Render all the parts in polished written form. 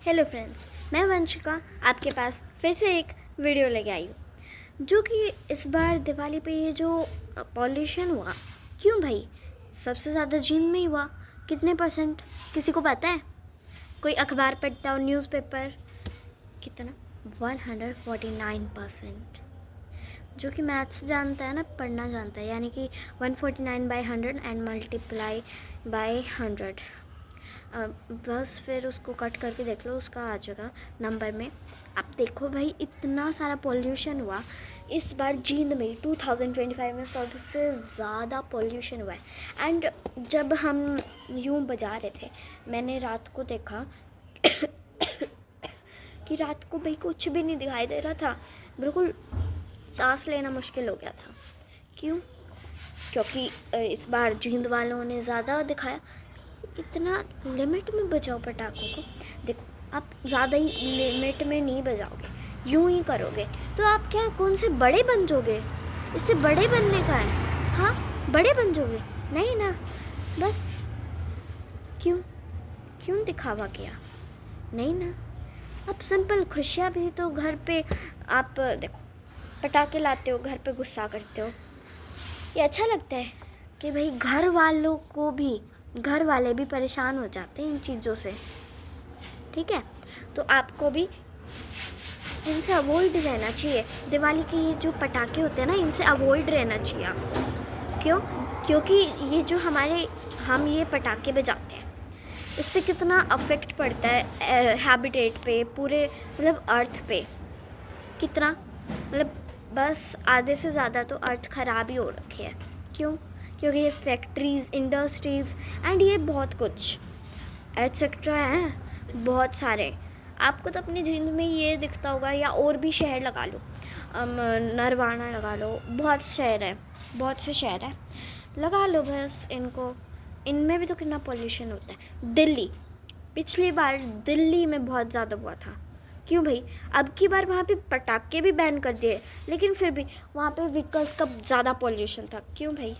Hello friends, मैं वंशिका आपके पास फिर से एक वीडियो लेके आई हूँ जो कि इस बार दिवाली पे ये जो पॉल्यूशन हुआ, क्यों भाई सबसे ज़्यादा चीन में ही हुआ। कितने परसेंट किसी को पता है? कोई अखबार पढ़ता हो, न्यूज़पेपर, कितना 149%। जो कि मैथ्स जानता है ना, पढ़ना जानता है, यानी कि 149/100 एंड मल्टीप्लाई बाय 100। बस फिर उसको कट करके देख लो, उसका आ जाएगा नंबर में। अब देखो भाई, इतना सारा पोल्यूशन हुआ इस बार जींद में। 2025 में सबसे ज़्यादा पोल्यूशन हुआ है। एंड जब हम यूं बजा रहे थे, मैंने रात को देखा कि रात को भाई कुछ भी नहीं दिखाई दे रहा था, बिल्कुल सांस लेना मुश्किल हो गया था। क्यों? क्योंकि इस बार जींद वालों ने ज़्यादा दिखाया। इतना लिमिट में बजाओ पटाखों को। देखो, आप ज़्यादा ही लिमिट में नहीं बजाओगे, यूं ही करोगे तो आप क्या कौन से बड़े बन जाओगे? इससे बड़े बनने का है? हाँ, बड़े बन जाओगे? नहीं ना। बस क्यों दिखावा किया? नहीं ना। अब सिंपल खुशियाँ भी तो घर पे आप देखो, पटाखे लाते हो, घर पे गुस्सा करते हो। ये अच्छा लगता है कि भाई घर वाले भी परेशान हो जाते हैं इन चीज़ों से। ठीक है, तो आपको भी इनसे अवॉइड रहना चाहिए। दिवाली के ये जो पटाखे होते हैं ना, इनसे अवॉइड रहना चाहिए आपको। क्यों? क्योंकि ये जो हम ये पटाखे बजाते हैं, इससे कितना अफेक्ट पड़ता है हैबिटेट पे, पूरे मतलब अर्थ पे। कितना मतलब बस आधे से ज़्यादा तो अर्थ ख़राब ही हो रखी है। क्यों? क्योंकि ये फैक्ट्रीज़, इंडस्ट्रीज़ एंड ये बहुत कुछ एटसेट्रा हैं, बहुत सारे। आपको तो अपनी जींद में ये दिखता होगा, या और भी शहर लगा लो, नरवाना लगा लो, बहुत से शहर हैं, लगा लो बस इनको। इनमें भी तो कितना पोल्यूशन होता है। दिल्ली, पिछली बार दिल्ली में बहुत ज़्यादा हुआ था। क्यों भाई? अब की बार वहाँ पे पटाखे भी बैन कर दिए, लेकिन फिर भी वहाँ पे व्हीकल्स का ज़्यादा पोल्यूशन था। क्यों भाई?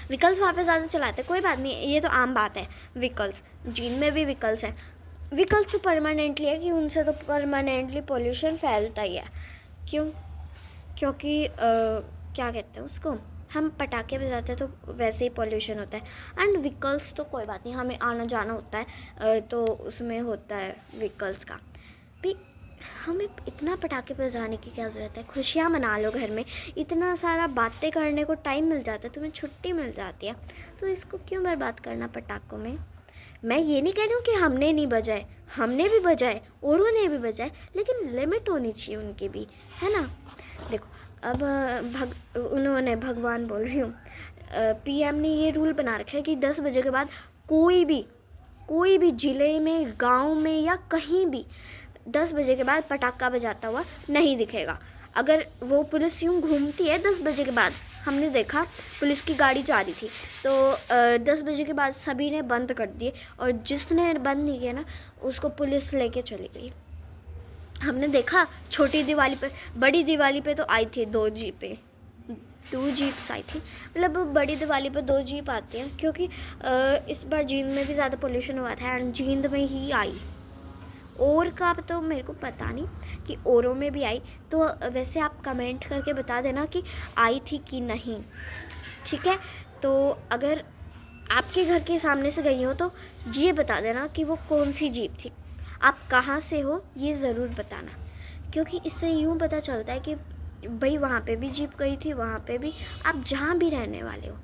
व्हीकल्स वहाँ पे ज़्यादा चलाते, कोई बात नहीं, ये तो आम बात है। व्हीकल्स, जीन में भी व्हीकल्स हैं। व्हीकल्स तो परमानेंटली है कि उनसे तो परमानेंटली पोल्यूशन फैलता ही है। क्यों? क्योंकि क्या कहते हैं उसको, हम पटाखे बजाते हैं तो वैसे ही पोल्यूशन होता है। एंड व्हीकल्स तो कोई बात नहीं, हमें आना जाना होता है, तो उसमें होता है व्हीकल्स का भी। हमें इतना पटाखे बजाने की क्या ज़रूरत है? खुशियाँ मना लो घर में, इतना सारा बातें करने को टाइम मिल जाता है, तुम्हें छुट्टी मिल जाती है, तो इसको क्यों बर्बाद करना पटाखों में? मैं ये नहीं कह रही हूँ कि हमने नहीं बजाए, हमने भी बजाए, औरों ने भी बजाए, लेकिन लिमिट होनी चाहिए उनकी भी, है ना। देखो, अब उन्होंने, भगवान बोल रही हूँ, पीएम ने ये रूल बना रखा है कि 10 बजे के बाद कोई भी ज़िले में, गांव में या कहीं भी 10 बजे के बाद पटाखा बजाता हुआ नहीं दिखेगा। अगर वो पुलिस यूँ घूमती है 10 बजे के बाद, हमने देखा पुलिस की गाड़ी जा रही थी, तो 10 बजे के बाद सभी ने बंद कर दिए, और जिसने बंद नहीं किया ना, उसको पुलिस लेके चली गई। हमने देखा छोटी दिवाली पे, बड़ी दिवाली पे तो आई थी 2 जीप्स आई थी। मतलब बड़ी दिवाली पे 2 जीप आती हैं, क्योंकि इस बार जींद में भी ज़्यादा पोल्यूशन हुआ था एंड जींद में ही आई। और का तो मेरे को पता नहीं कि औरों में भी आई, तो वैसे आप कमेंट करके बता देना कि आई थी कि नहीं। ठीक है, तो अगर आपके घर के सामने से गई हो तो ये बता देना कि वो कौन सी जीप थी, आप कहाँ से हो, ये ज़रूर बताना। क्योंकि इससे यूँ पता चलता है कि भाई वहाँ पे भी जीप गई थी, वहाँ पे भी। आप जहाँ भी रहने वाले हो,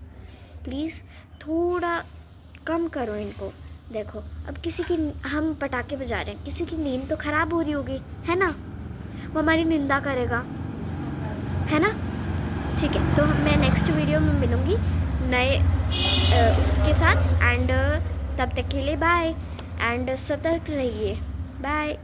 प्लीज़ थोड़ा कम करो इनको। देखो, अब हम पटाखे बजा रहे हैं, किसी की नींद तो ख़राब हो रही होगी, है ना। वो हमारी निंदा करेगा, है ना। ठीक है, तो मैं नेक्स्ट वीडियो में मिलूँगी नए उसके साथ। एंड तब तक के लिए बाय, एंड सतर्क रहिए। बाय।